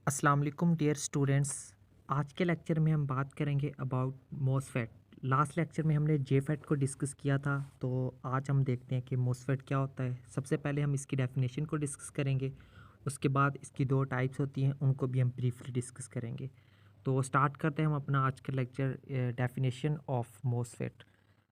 अस्सलाम वालेकुम dear students. आज के लेक्चर में हम बात करेंगे अबाउट मोसफेट। लास्ट लेक्चर में हमने जेफेट को डिस्कस किया था, तो आज हम देखते हैं कि मोसफेट क्या होता है। सबसे पहले हम इसकी डेफिनेशन को डिस्कस करेंगे, उसके बाद इसकी दो टाइप्स होती हैं उनको भी हम ब्रीफली डिस्कस करेंगे। तो स्टार्ट करते हैं हम अपना आज का lecture, definition of MOSFET.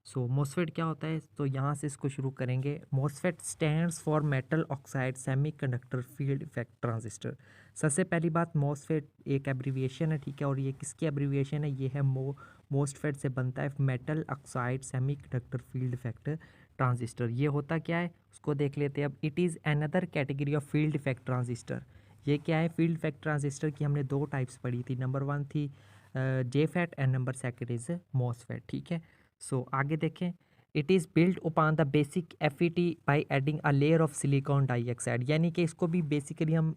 So MOSFET क्या होता है, तो यहाँ से इसको शुरू करेंगे। MOSFET stands for metal oxide semiconductor field effect transistor. सबसे पहली बात, मोसफेट एक एब्रीविएशन है, ठीक है, और ये किसकी एब्रीविएशन है? ये है मोसफेट से बनता है metal oxide semiconductor field effect transistor. ये होता क्या है उसको देख लेते हैं अब। It is another category of field effect transistor. ये क्या है? फील्ड इफेक्ट ट्रांजिस्टर की हमने दो टाइप्स पढ़ी थी। नंबर वन थी JFET and number second is MOSFET, ठीक है। सो आगे देखें। It is build upon the basic FET by adding a layer of silicon dioxide. यानी कि इसको भी बेसिकली हम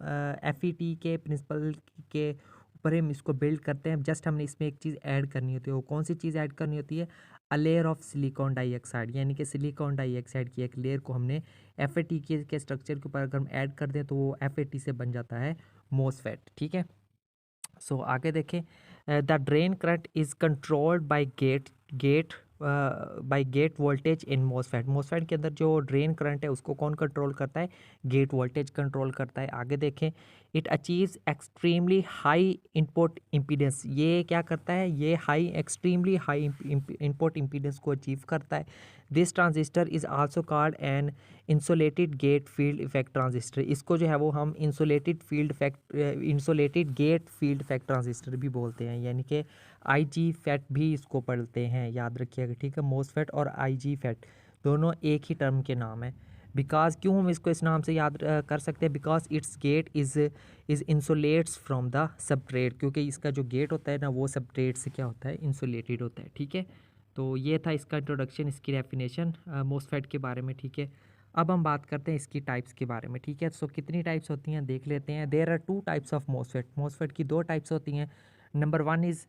FET के प्रिंसिपल के ऊपर हम इसको बिल्ड करते हैं। जस्ट हमने इसमें एक चीज़ ऐड करनी होती है। वो कौन सी चीज़ ऐड करनी होती है? A layer of silicon dioxide. यानी कि सिलिकॉन डाइऑक्साइड की एक लेयर को हमने FET के स्ट्रक्चर के ऊपर अगर हम ऐड कर दें तो वो FET से बन जाता है मोसफेट, ठीक है। सो आगे देखें। The drain current is controlled by gate voltage in MOSFET. MOSFET के अंदर जो ड्रेन करंट है उसको कौन कंट्रोल करता है? गेट वोल्टेज कंट्रोल करता है। आगे देखें। It achieves extremely high input impedance. ये क्या करता है? ये एक्सट्रीमली हाई इनपुट इम्पीडेंस को अचीव करता है। This transistor is also called an insulated gate field effect transistor. इसको जो है वो हम insulated gate field effect transistor भी बोलते हैं, यानी कि IG फैट भी इसको पढ़ते हैं, याद रखिएगा, ठीक है। मोसफेट और IG फैट दोनों एक ही टर्म के नाम है। बिकॉज क्यों हम इसको इस नाम से याद कर सकते हैं? Because it's gate is insulates from the substrate. क्योंकि इसका जो गेट होता है ना वो सबट्रेट से क्या होता है? इंसुलेटेड होता है, ठीक है। तो ये था इसका इंट्रोडक्शन, इसकी डेफिनेशन मोसफेट के बारे में, ठीक है। अब हम बात करते हैं इसकी टाइप्स के बारे में, ठीक है। सो कितनी टाइप्स होती हैं देख लेते हैं। There are two types of MOSFET. MOSFET की दो टाइप्स होती हैं। Number one is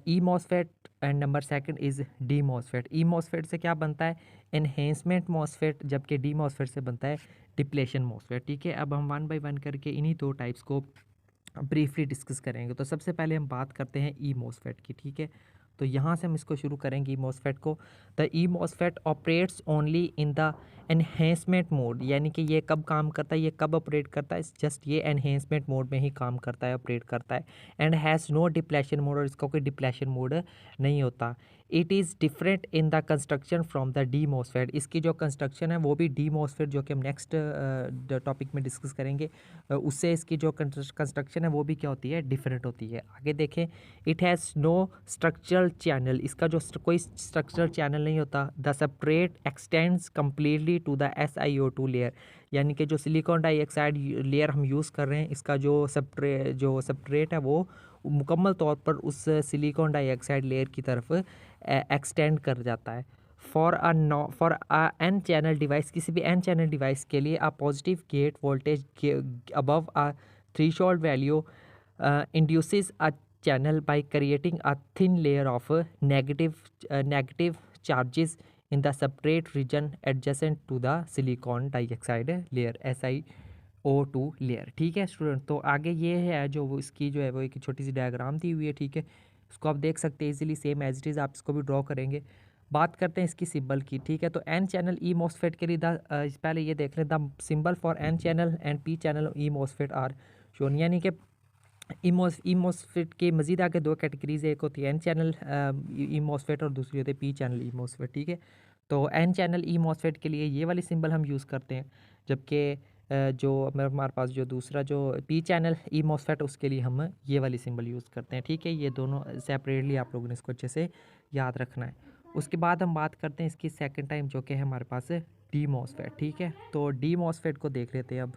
E MOSFET and number second is D MOSFET. E MOSFET से क्या बनता है? एनहेंसमेंट मोसफेट, जबकि डी मोसफेट से बनता है डिप्लेशन मोसफेट, ठीक है। अब हम वन बाय वन करके इन्हीं दो टाइप्स को ब्रीफली डिस्कस करेंगे। तो सबसे पहले हम बात करते हैं ई मोसफेट की, ठीक है। तो यहाँ से हम इसको शुरू करेंगे ई मोसफेट को। The E MOSFET operates only in the enhancement mode. यानी कि ये कब काम करता है? ये कब ऑपरेट करता है? जस्ट ये एनहेंसमेंट मोड में ही काम करता है, ऑपरेट करता है। And has no depletion mode, और इसका कोई डिप्लेशन मोड नहीं होता। It is different in the construction from the D MOSFET. इसकी जो कंस्ट्रक्शन है वो भी डी मोसफेट, जो कि हम नेक्स्ट टॉपिक में डिस्कस करेंगे, उससे इसकी जो कंस्ट्रक्शन है वो भी क्या होती है? डिफरेंट होती है। आगे देखें। It has no structural channel. इसका जो कोई स्ट्रक्चरल चैनल नहीं होता। The separate extends completely to the SiO2 layer. यानी कि जो सिलिकॉन डाइऑक्साइड लेयर हम यूज़ कर रहे हैं, इसका जो सबट्रेट है वो मुकम्मल तौर पर उस सिलिकॉन डाइऑक्साइड लेयर की तरफ एक्सटेंड कर जाता है। फॉर एन चैनल डिवाइस, किसी भी एन चैनल डिवाइस के लिए a positive gate voltage above a threshold value induces a channel by creating a thin layer of negative charges in the substrate region adjacent to the silicon dioxide layer SiO2 layer, ठीक है student. तो आगे ये है जो वो इसकी जो है वो एक छोटी सी डायग्राम दी हुई है, ठीक है। इसको आप देख सकते हैं easily, same as it is आप इसको भी ड्रॉ करेंगे। बात करते हैं इसकी सिंबल की, ठीक है। तो एन चैनल ई मोसफेट के लिए पहले ये देख लें, the symbol for N channel and P channel E MOSFET are shown. यानी कि ई मोसफेट के मज़ीद आगे दो कैटेगरीज है, एक होती है एन चैनल ई मोसफेट और दूसरी होती है पी चैनल ई मोसफेट, ठीक है। तो एन चैनल ई मोसफेट के लिए ये वाली सिंबल हम यूज़ करते हैं, जबकि जो हमारे पास जो दूसरा जो पी चैनल ई मोसफेट उसके लिए हम ये वाली सिंबल यूज़ करते हैं, ठीक है। ये दोनों सेपरेटली आप लोगों ने इसको अच्छे से याद रखना है। उसके बाद हम बात करते हैं इसकी सेकेंड टाइम, जो कि है हमारे पास डी मोसफेट, ठीक है। तो डी मोसफेट को देख लेते हैं अब,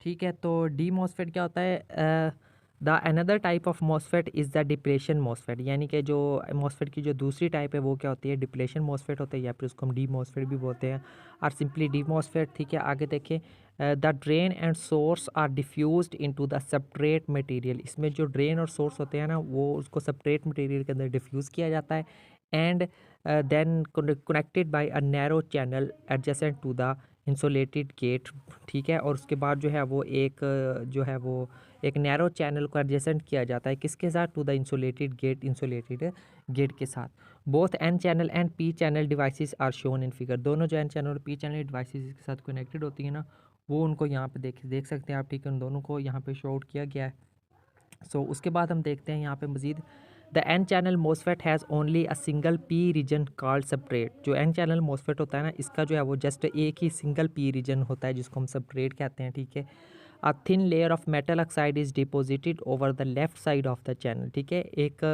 ठीक है। तो डी मॉसफेट क्या होता है? The another type of MOSFET is the depletion MOSFET. यानी कि जो मॉसफेट की जो दूसरी टाइप है वो क्या होती है? डिप्लेशन मॉसफेट होता है, या फिर उसको हम डी मॉसफेट भी बोलते हैं, और सिंपली डी मॉसफेट, ठीक है। आगे देखें। The drain and source are diffused into the substrate material. इसमें जो ड्रेन और सोर्स होते हैं ना वो उसको सबट्रेट मटेरियल के अंदर डिफ्यूज़ किया जाता है। And then connected by a narrow channel adjacent to the insulated gate, ठीक है। और उसके बाद जो है वो एक जो है वो एक नैरो चैनल को एडजेसेंट किया जाता है किसके साथ, टू द इंसुलेटेड गेट के साथ। Both N channel and P channel devices are shown in figure, दोनों जो एन चैनल और पी चैनल डिवाइसेस के साथ कनेक्टेड होती है ना, वो उनको यहाँ पे देख सकते हैं आप, ठीक है, उन दोनों को यहाँ पे शो आउट किया गया है। सो उसके बाद हम देखते हैं यहाँ पे मज़ीद, the N channel MOSFET has only a single P region called substrate. जो एन चैनल मोसफेट होता है ना, इसका जो है वो जस्ट एक ही सिंगल पी रीजन होता है जिसको हम सबट्रेट कहते हैं, ठीक है। A thin layer of metal oxide is deposited over the left side of the channel, ठीक है। एक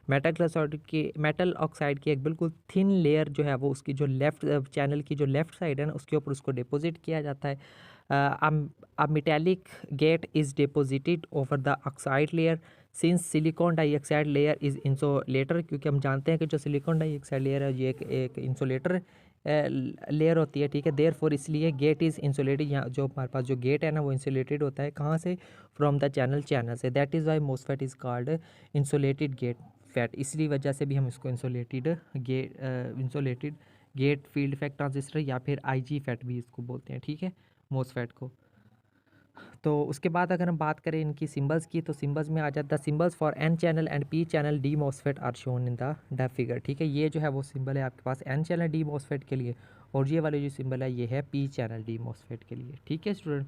मेटल ऑक्साइड की एक बिल्कुल थिन लेयर जो है वो उसकी जो लेफ्ट चैनल की जो लेफ्ट साइड है ना, उसके ऊपर उसको डिपोजिट किया जाता है। a metallic gate is deposited over the oxide layer since silicon dioxide layer is insulator, क्योंकि हम जानते हैं कि जो सिलिकॉन डाइऑक्साइड लेयर है ये एक इंसुलेटर लेयर होती है, ठीक है। देयर फॉर इसलिए गेट इज़ इंसुलेटेड, यहाँ जो हमारे पास जो गेट है ना वो इंसुलेटेड होता है कहाँ से, फ्रॉम द चैनल से। That is why MOSFET is called insulated gate FET, इसलिए वजह से भी हम इसको insulated gate field effect transistor या फिर आईजी फैट भी इसको बोलते हैं, ठीक है, मोसफेट को। तो उसके बाद अगर हम बात करें इनकी सिंबल्स की, तो सिंबल्स में आ जाता है symbols for N channel and P channel D MOSFET are shown in the figure, ठीक है। ये जो है वो सिंबल है आपके पास एन चैनल डी मॉसफेट के लिए, और ये वाले जो सिंबल है ये है पी चैनल डी मॉसफेट के लिए, ठीक है स्टूडेंट।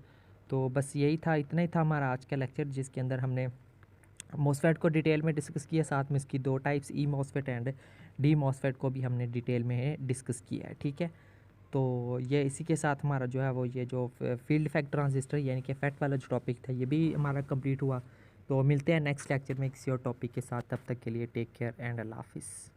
तो बस यही था, इतना ही था हमारा आज का लेक्चर, जिसके अंदर हमने मॉसफेट को डिटेल में डिस्कस किया, साथ में इसकी दो types E MOSFET and D MOSFET को भी हमने डिटेल में डिस्कस किया है, ठीक है। तो ये इसी के साथ हमारा जो है वो ये जो फील्ड इफेक्ट ट्रांजिस्टर यानी कि फैट वाला जो टॉपिक था ये भी हमारा कंप्लीट हुआ। तो मिलते हैं नेक्स्ट लेक्चर में किसी और टॉपिक के साथ, तब तक के लिए टेक केयर एंड अल्लाह हाफिज़।